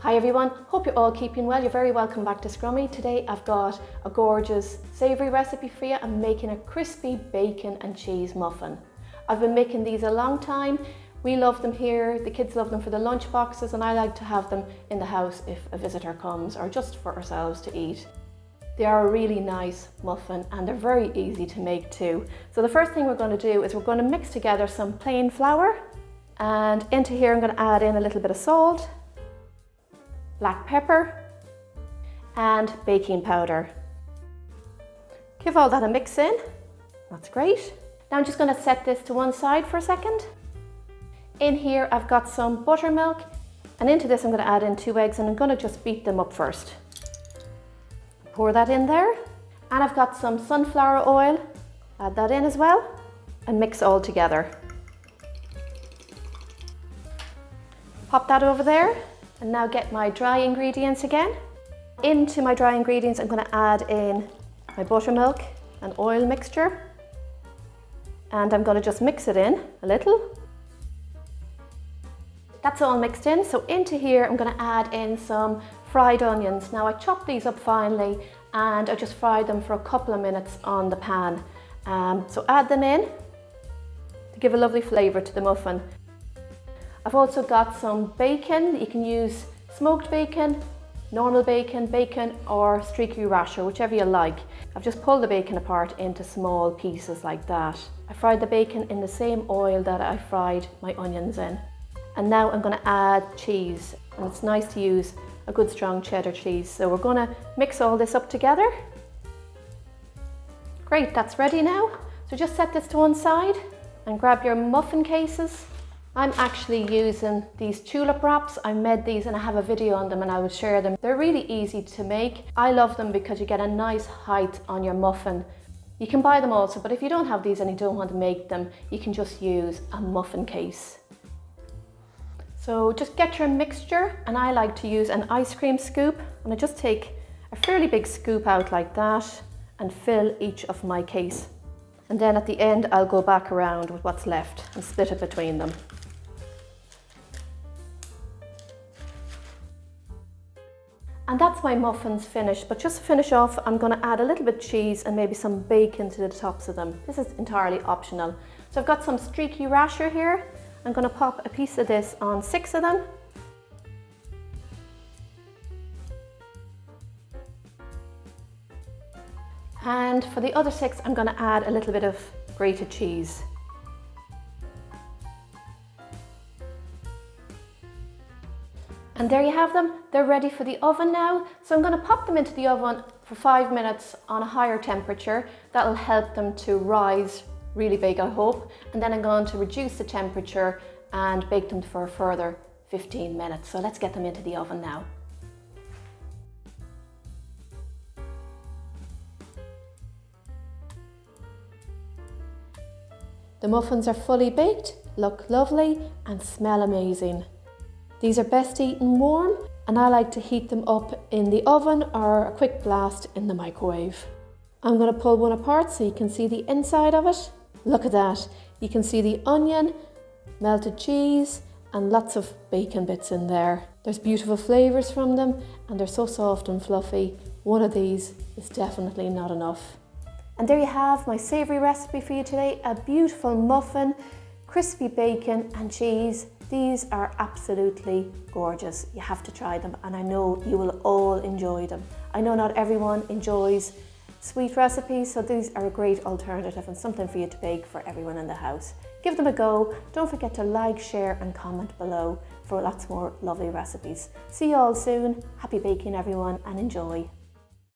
Hi everyone, hope you're all keeping well. You're very welcome back to Scrummy. Today I've got a gorgeous savoury recipe for you. I'm making a crispy bacon and cheese muffin. I've been making these a long time. We love them here, the kids love them for the lunch boxes, and I like to have them in the house if a visitor comes or just for ourselves to eat. They are a really nice muffin and they're very easy to make too. So the first thing we're going to do is we're going to mix together some plain flour, and into here I'm going to add in a little bit of salt, black pepper and baking powder. Give all that a mix in. That's great. Now I'm just going to set this to one side for a second. In here I've got some buttermilk, and into this I'm going to add in 2 eggs, and I'm going to just beat them up first. Pour that in there, and I've got some sunflower oil. Add that in as well and mix all together. Pop that over there, and now get my dry ingredients again. Into my dry ingredients I'm going to add in my buttermilk and oil mixture, and I'm going to just mix it in a little. That's all mixed in, so into here I'm going to add in some fried onions. Now I chopped these up finely and I just fried them for a couple of minutes on the pan. So add them in to give a lovely flavour to the muffin. I've also got some bacon. You can use smoked bacon, normal bacon, bacon or streaky rasher, whichever you like. I've just pulled the bacon apart into small pieces like that. I fried the bacon in the same oil that I fried my onions in. And now I'm going to add cheese, and it's nice to use a good strong cheddar cheese. So we're going to mix all this up together. Great, that's ready now. So just set this to one side and grab your muffin cases. I'm actually using these tulip wraps. I made these and I have a video on them and I will share them. They're really easy to make. I love them because you get a nice height on your muffin. You can buy them also, but if you don't have these and you don't want to make them, you can just use a muffin case. So just get your mixture, and I like to use an ice cream scoop, and I just take a fairly big scoop out like that and fill each of my case. And then at the end I'll go back around with what's left and split it between them. And that's my muffins finished, but just to finish off I'm going to add a little bit of cheese and maybe some bacon to the tops of them. This is entirely optional. So I've got some streaky rasher here. I'm going to pop a piece of this on 6 of them. And for the other 6, I'm going to add a little bit of grated cheese. And there you have them. They're ready for the oven now. So I'm going to pop them into the oven for 5 minutes on a higher temperature. That'll help them to rise really big, I hope. And then I'm going to reduce the temperature and bake them for a further 15 minutes. So let's get them into the oven now. The muffins are fully baked, look lovely and smell amazing. These are best eaten warm, and I like to heat them up in the oven or a quick blast in the microwave. I'm going to pull one apart so you can see the inside of it. Look at that. You can see the onion, melted cheese and lots of bacon bits in there. There's beautiful flavours from them and they're so soft and fluffy. One of these is definitely not enough. And there you have my savoury recipe for you today. A beautiful muffin, crispy bacon and cheese. These are absolutely gorgeous. You have to try them and I know you will all enjoy them. I know not everyone enjoys sweet recipes, so these are a great alternative and something for you to bake for everyone in the house. Give them a go. Don't forget to like, share and comment below for lots more lovely recipes. See you all soon. Happy baking everyone and enjoy.